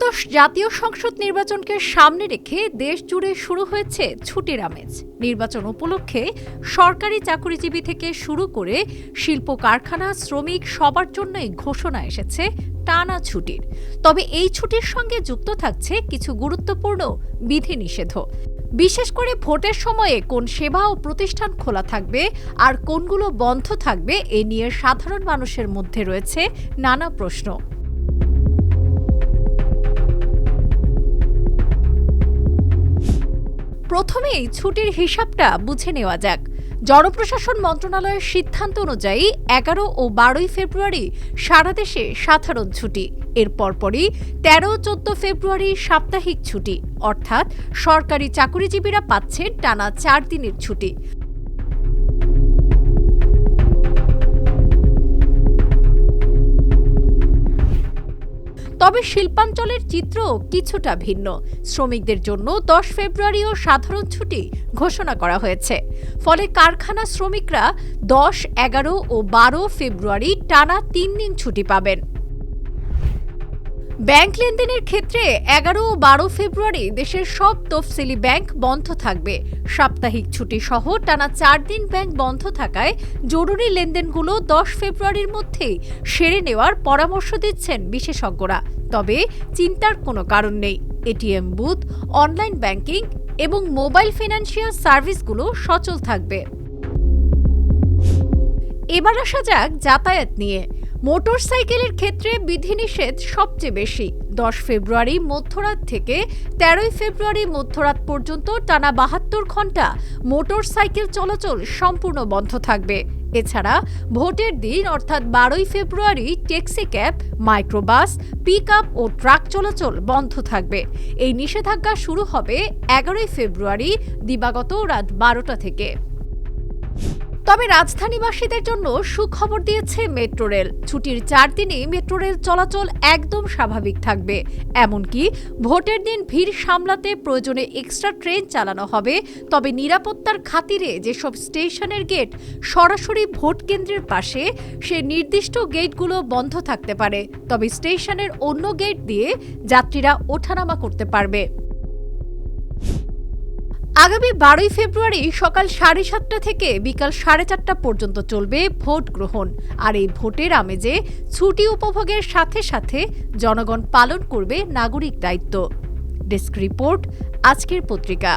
ত্রয়োদশ জাতীয় সংসদ নির্বাচনকে সামনে রেখে দেশ জুড়ে শুরু হয়েছে ছুটির আমেজ। নির্বাচন উপলক্ষে সরকারি চাকরিজীবী থেকে শুরু করে শিল্প কারখানা শ্রমিক সবার জন্যই ঘোষণা এসেছে টানা ছুটির। তবে এই ছুটির সঙ্গে যুক্ত থাকছে কিছু গুরুত্বপূর্ণ বিধিনিষেধও। বিশেষ করে ভোটের সময়ে কোন সেবা ও প্রতিষ্ঠান খোলা থাকবে আর কোনগুলো বন্ধ থাকবে এ নিয়ে সাধারণ মানুষের মধ্যে রয়েছে নানা প্রশ্ন। প্রথমেই ছুটির হিসাবটা বুঝে নেওয়া যাক। জনপ্রশাসন মন্ত্রণালয়ের সিদ্ধান্ত অনুযায়ী 11 ও 12 ফেব্রুয়ারি সারা দেশে সাধারণ ছুটি। এর পরপরই 13-14 ফেব্রুয়ারি সাপ্তাহিক ছুটি, অর্থাৎ সরকারি চাকরিজীবীরা পাচ্ছেন টানা 4 দিনের ছুটি। তবে শিল্পাঞ্চলের চিত্র কিছুটা ভিন্ন। শ্রমিকদের জন্য 10 ফেব্রুয়ারিও সাধারণ ছুটি ঘোষণা করা হয়েছে। ফলে কারখানা শ্রমিকরা 10, 11 ও 12 ফেব্রুয়ারি টানা 3 দিন ছুটি পাবেন। ব্যাংক লেনদেনের ক্ষেত্রে 11 ও 12 ফেব্রুয়ারি দেশের সব তফসিলি ব্যাংক বন্ধ থাকবে। সাপ্তাহিক ছুটি সহ টানা 4 দিন ব্যাংক বন্ধ থাকায় জরুরি লেনদেনগুলো 10 ফেব্রুয়ারির মধ্যেই সেরে নেওয়ার পরামর্শ দিচ্ছেন বিশেষজ্ঞরা। তবে চিন্তার কোনো কারণ নেই। এটিএম বুথ, অনলাইন ব্যাংকিং এবং মোবাইল ফিনান্সিয়াল সার্ভিসগুলো সচল থাকবে। এবার আসা যাক যাতায়াত নিয়ে। মোটরসাইকেলের ক্ষেত্রে বিধিনিষেধ সবচেয়ে বেশি। 10 ফেব্রুয়ারি মধ্যরাত থেকে 13 ফেব্রুয়ারি মধ্যরাত পর্যন্ত টানা 72 ঘণ্টা মোটরসাইকেল চলাচল সম্পূর্ণ বন্ধ থাকবে। এছাড়া ভোটের দিন অর্থাৎ 12 ফেব্রুয়ারি ট্যাক্সি ক্যাব, মাইক্রোবাস, পিকআপ ও ট্রাক চলাচল বন্ধ থাকবে। এই নিষেধাজ্ঞা শুরু হবে 11 ফেব্রুয়ারি দিবাগত রাত 12টা থেকে। তবে রাজধানীবাসীদের জন্য সুখবর দিয়েছে মেট্রো রেল। ছুটির 4 দিনই মেট্রো রেল চলাচল একদম স্বাভাবিক থাকবে। এমনকি ভোটের দিন ভিড় সামলাতে প্রয়োজনে এক্সট্রা ট্রেন চালানো হবে। তবে নিরাপত্তার খাতিরে যেসব স্টেশনের গেট সরাসরি ভোট কেন্দ্রের পাশে, সে নির্দিষ্ট গেটগুলো বন্ধ থাকতে পারে। তবে স্টেশনের অন্য গেট দিয়ে যাত্রীরা ওঠানামা করতে পারবে। আগামী 12 ফেব্রুয়ারি সকাল 7:30 থেকে বিকাল 4:30 পর্যন্ত চলবে ভোট গ্রহণ। আর এই ভোটের আমেজে ছুটি উপভোগের সাথে সাথে জনগণ পালন করবে নাগরিক দায়িত্ব। ডেস্ক রিপোর্ট, আজকের পত্রিকা।